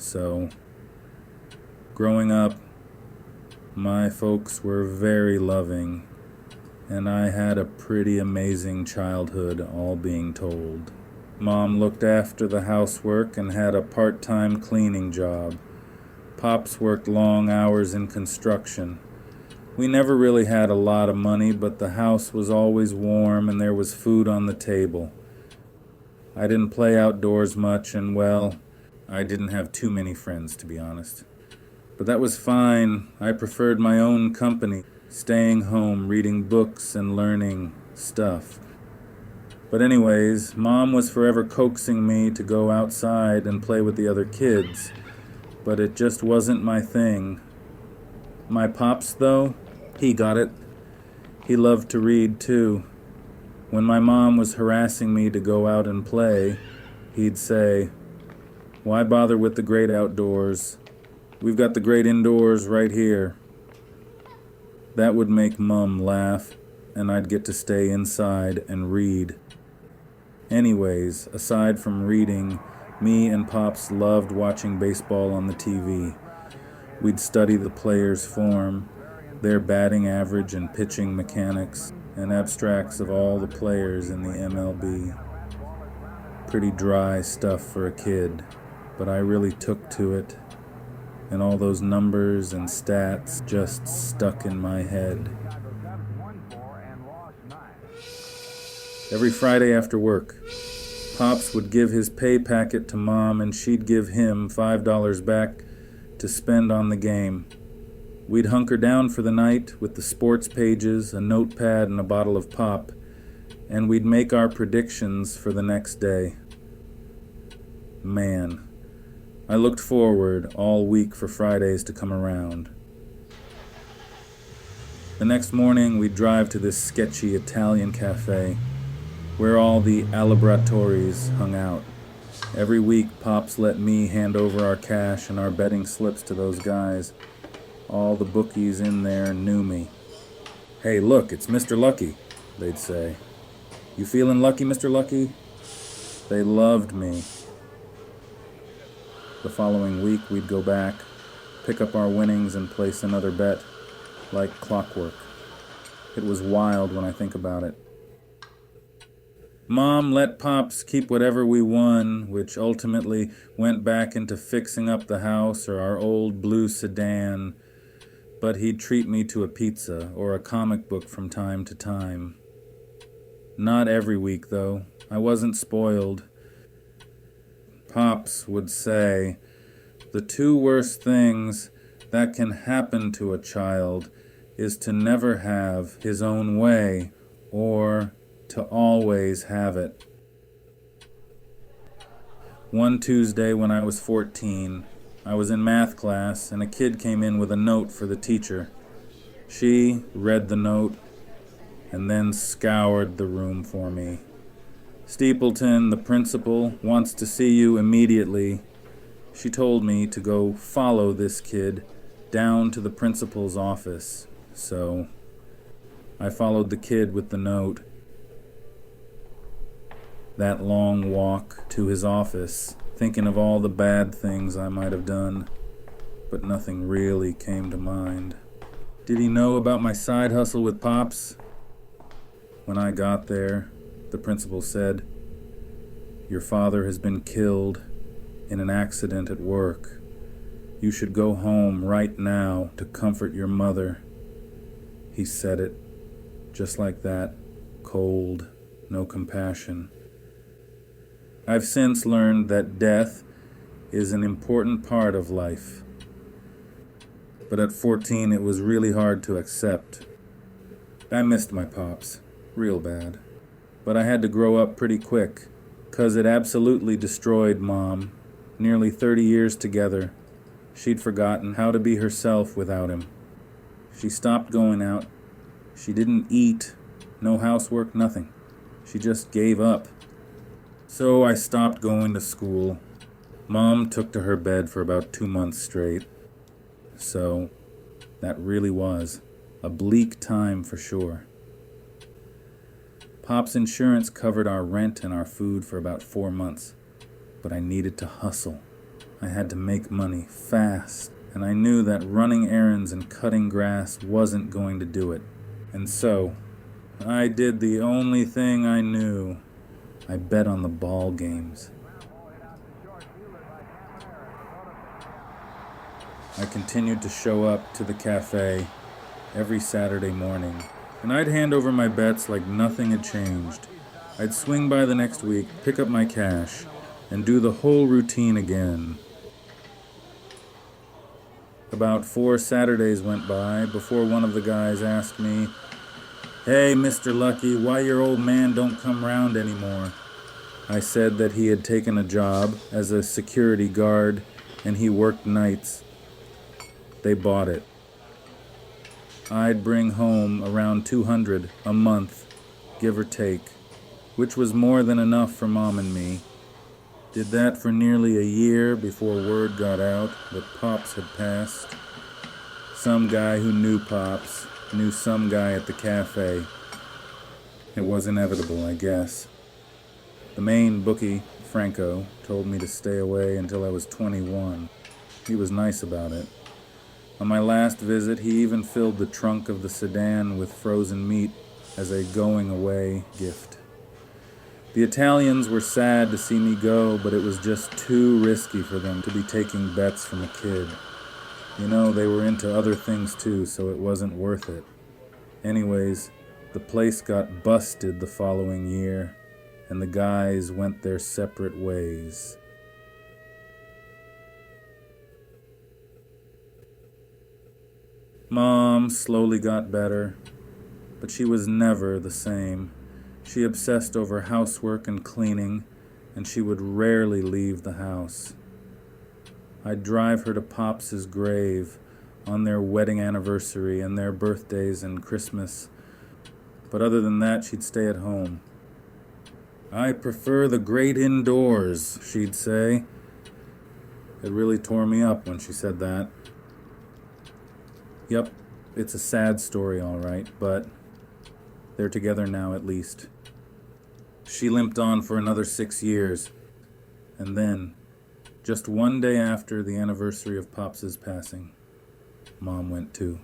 So, growing up, my folks were very loving, and I had a pretty amazing childhood, all being told. Mom looked after the housework and had a part-time cleaning job. Pops worked long hours in construction. We never really had a lot of money, but the house was always warm and there was food on the table. I didn't play outdoors much, and well, I didn't have too many friends, to be honest. But that was fine. I preferred my own company, staying home, reading books and learning stuff. But anyways, Mom was forever coaxing me to go outside and play with the other kids, but it just wasn't my thing. My pops, though, he got it. He loved to read, too. When my mom was harassing me to go out and play, he'd say, "Why bother with the great outdoors? We've got the great indoors right here." That would make Mom laugh, and I'd get to stay inside and read. Anyways, aside from reading, me and Pops loved watching baseball on the TV. We'd study the players' form, their batting average and pitching mechanics, and abstracts of all the players in the MLB. Pretty dry stuff for a kid, but I really took to it, and all those numbers and stats just stuck in my head. Every Friday after work, Pops would give his pay packet to Mom and she'd give him $5 back to spend on the game. We'd hunker down for the night with the sports pages, a notepad, and a bottle of pop, and we'd make our predictions for the next day. Man, I looked forward all week for Fridays to come around. The next morning, we'd drive to this sketchy Italian cafe where all the allaboratories hung out. Every week, Pops let me hand over our cash and our betting slips to those guys. All the bookies in there knew me. "Hey, look, it's Mr. Lucky," they'd say. "You feeling lucky, Mr. Lucky?" They loved me. The following week, we'd go back, pick up our winnings, and place another bet, like clockwork. It was wild when I think about it. Mom let Pops keep whatever we won, which ultimately went back into fixing up the house or our old blue sedan, but he'd treat me to a pizza or a comic book from time to time. Not every week, though. I wasn't spoiled. Pops would say, "The two worst things that can happen to a child is to never have his own way or to always have it." One Tuesday when I was 14, I was in math class and a kid came in with a note for the teacher. She read the note and then scoured the room for me. "Steepleton, the principal, wants to see you immediately." She told me to go follow this kid down to the principal's office. So I followed the kid with the note. That long walk to his office, thinking of all the bad things I might have done, but nothing really came to mind. Did he know about my side hustle with Pops? When I got there, the principal said, "Your father has been killed in an accident at work. You should go home right now to comfort your mother." He said it just like that, cold, no compassion. I've since learned that death is an important part of life. But at 14, it was really hard to accept. I missed my Pops, real bad. But I had to grow up pretty quick, 'cause it absolutely destroyed Mom. Nearly 30 years together, she'd forgotten how to be herself without him. She stopped going out. She didn't eat, no housework, nothing. She just gave up. So I stopped going to school. Mom took to her bed for about 2 months straight. So that really was a bleak time for sure. Pop's insurance covered our rent and our food for about 4 months, but I needed to hustle. I had to make money fast, and I knew that running errands and cutting grass wasn't going to do it. And so, I did the only thing I knew. I bet on the ball games. I continued to show up to the cafe every Saturday morning, and I'd hand over my bets like nothing had changed. I'd swing by the next week, pick up my cash, and do the whole routine again. About 4 Saturdays went by before one of the guys asked me, "Hey, Mr. Lucky, why your old man don't come round anymore?" I said that he had taken a job as a security guard and he worked nights. They bought it. I'd bring home around $200 a month, give or take, which was more than enough for Mom and me. Did that for nearly a year before word got out that Pops had passed. Some guy who knew Pops knew some guy at the cafe. It was inevitable, I guess. The main bookie, Franco, told me to stay away until I was 21. He was nice about it. On my last visit, he even filled the trunk of the sedan with frozen meat as a going-away gift. The Italians were sad to see me go, but it was just too risky for them to be taking bets from a kid. You know, they were into other things too, so it wasn't worth it. Anyways, the place got busted the following year, and the guys went their separate ways. Mom slowly got better, but she was never the same. She obsessed over housework and cleaning, and she would rarely leave the house. I'd drive her to Pops' grave on their wedding anniversary and their birthdays and Christmas, but other than that, she'd stay at home. "I prefer the great indoors," she'd say. It really tore me up when she said that. Yep, it's a sad story, all right, but they're together now at least. She limped on for another 6 years, and then, just one day after the anniversary of Pops' passing, Mom went too.